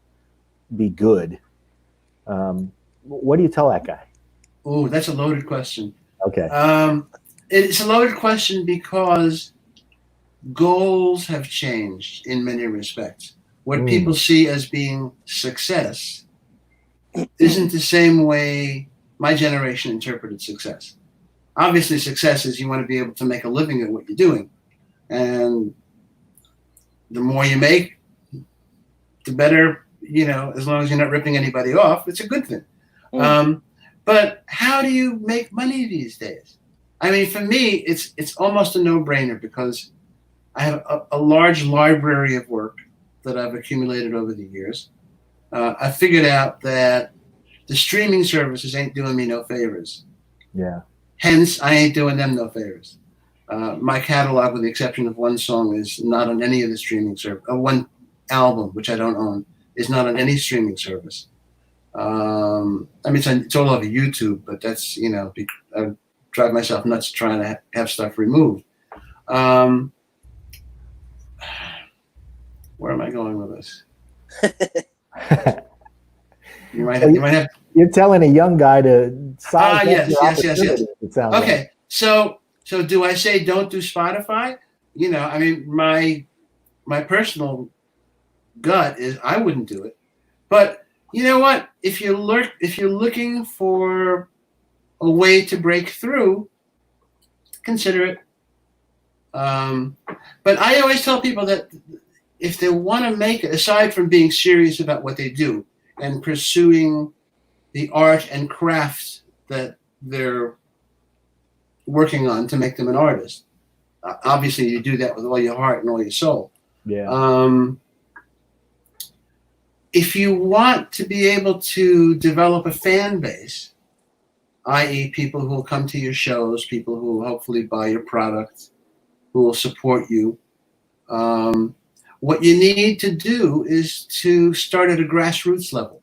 good? What do you tell that guy? Oh, that's a loaded question. Okay. It's a loaded question because goals have changed in many respects. What people see as being success isn't the same way my generation interpreted success. Obviously, success is you want to be able to make a living at what you're doing. And the more you make, the better, as long as you're not ripping anybody off, it's a good thing. But how do you make money these days? I mean, for me, it's almost a no-brainer because I have a large library of work that I've accumulated over the years. I figured out that the streaming services ain't doing me no favors. Yeah. Hence, I ain't doing them no favors. My catalog, with the exception of one song, is not on any of the streaming service. One album, which I don't own, is not on any streaming service. I mean, it's all over YouTube, but that's, I drive myself nuts trying to have stuff removed. Where am I going with this? You might have. You're telling a young guy to size yes. It sounds okay. Like. So do I say don't do Spotify? I mean, my personal gut is I wouldn't do it. But you know what? If you're looking for a way to break through, consider it. But I always tell people that if they want to make it, aside from being serious about what they do and pursuing the art and craft that they're working on to make them an artist, obviously you do that with all your heart and all your soul. Yeah. If you want to be able to develop a fan base, i.e. people who will come to your shows, people who will hopefully buy your product, who will support you, what you need to do is to start at a grassroots level.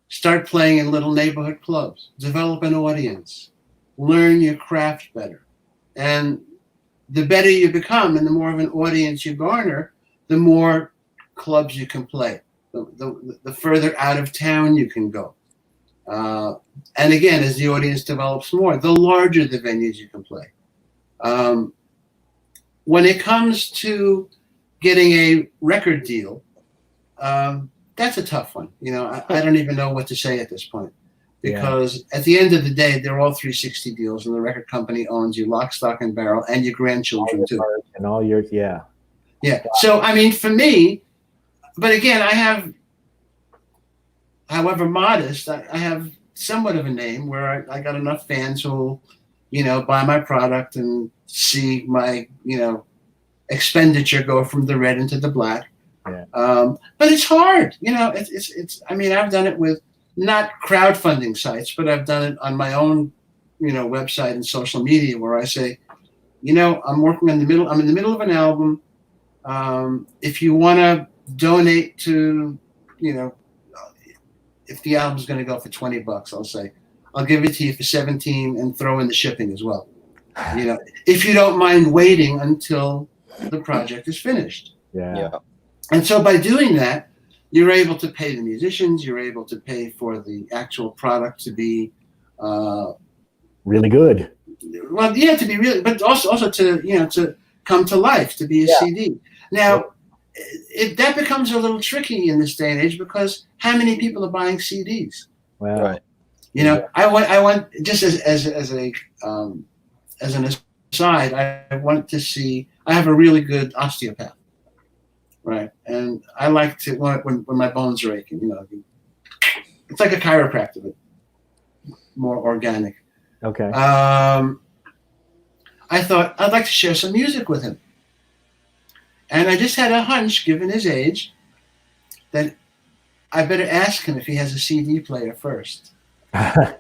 Start playing in little neighborhood clubs, develop an audience, learn your craft better. And the better you become and the more of an audience you garner, the more clubs you can play, the further out of town you can go. And again, as the audience develops more, the larger the venues you can play. When it comes to getting a record deal, that's a tough one. I don't even know what to say at this point because at the end of the day, they're all 360 deals and the record company owns you lock, stock, and barrel and your grandchildren too. And all your, yeah. So, I mean, for me, but again, I have, however modest, I have somewhat of a name where I got enough fans who, buy my product and see my, expenditure go from the red into the black. Yeah. But it's hard, it's, I mean, I've done it with not crowdfunding sites, but I've done it on my own, website and social media where I say, I'm in the middle of an album. If you want to donate to, if the album's going to go for $20, I'll say, I'll give it to you for 17 and throw in the shipping as well. If you don't mind waiting until the project is finished. Yeah. And so by doing that, you're able to pay the musicians, you're able to pay for the actual product to be really good. Well, yeah, to be really, but also to, to come to life, to be a CD. Now, that becomes a little tricky in this day and age because how many people are buying CDs? Wow. Right. I went just as an aside. I went to see. I have a really good osteopath, Right. And I like to, when my bones are aching, it's like a chiropractor, but more organic. Okay. I thought I'd like to share some music with him. And I just had a hunch, given his age, that I better ask him if he has a CD player first. I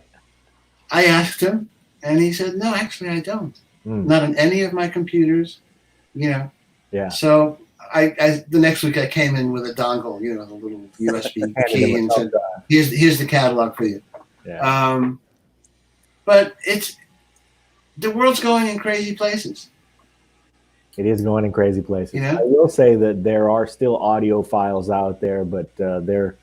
asked him, and he said, no, actually, I don't. Not on any of my computers, Yeah. So the next week I came in with a dongle, the little USB key, and said, here's the catalog for you. Yeah. But the world's going in crazy places. It is going in crazy places. I will say that there are still audio files out there, but they're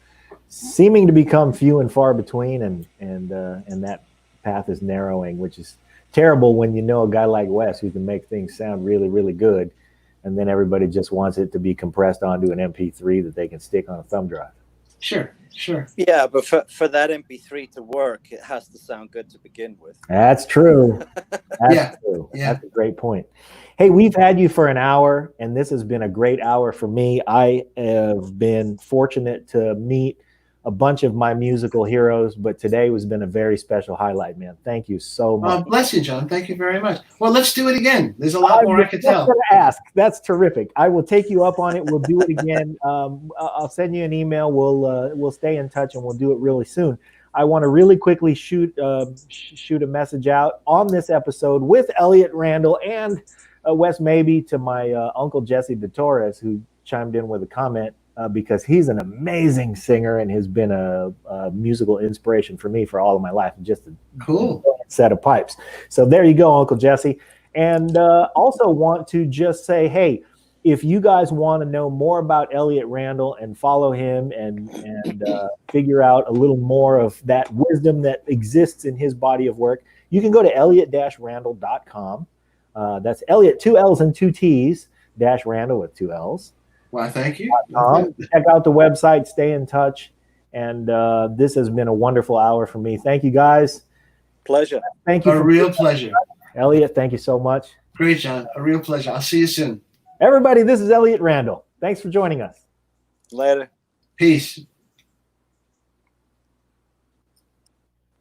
seeming to become few and far between, and that path is narrowing, which is terrible when you know a guy like Wes who can make things sound really, really good, and then everybody just wants it to be compressed onto an MP3 that they can stick on a thumb drive. Sure. Yeah, but for that MP3 to work, it has to sound good to begin with. That's true. That's true. Yeah. That's a great point. Hey, we've had you for an hour, and this has been a great hour for me. I have been fortunate to meet a bunch of my musical heroes, but today has been a very special highlight, man. Thank you so much. Bless you, John. Thank you very much. Well, let's do it again. There's a lot more I could tell. Ask. That's terrific. I will take you up on it. We'll do it again. I'll send you an email. We'll stay in touch, and we'll do it really soon. I want to really quickly shoot a message out on this episode with Elliott Randall and Wes Maebe to my Uncle Jesse DeTorres, who chimed in with a comment. Because he's an amazing singer and has been a musical inspiration for me for all of my life. Just a cool set of pipes. So there you go, Uncle Jesse. And also want to just say, hey, if you guys want to know more about Elliott Randall and follow him and figure out a little more of that wisdom that exists in his body of work, you can go to elliott-randall.com. That's Elliott, 2 L's and 2 T's, -Randall with 2 L's. Well, thank you. Check out the website, stay in touch. And this has been a wonderful hour for me. Thank you, guys. Pleasure. Thank you. A real pleasure. Elliott, thank you so much. Great, John. A real pleasure. I'll see you soon. Everybody, this is Elliott Randall. Thanks for joining us. Later. Peace.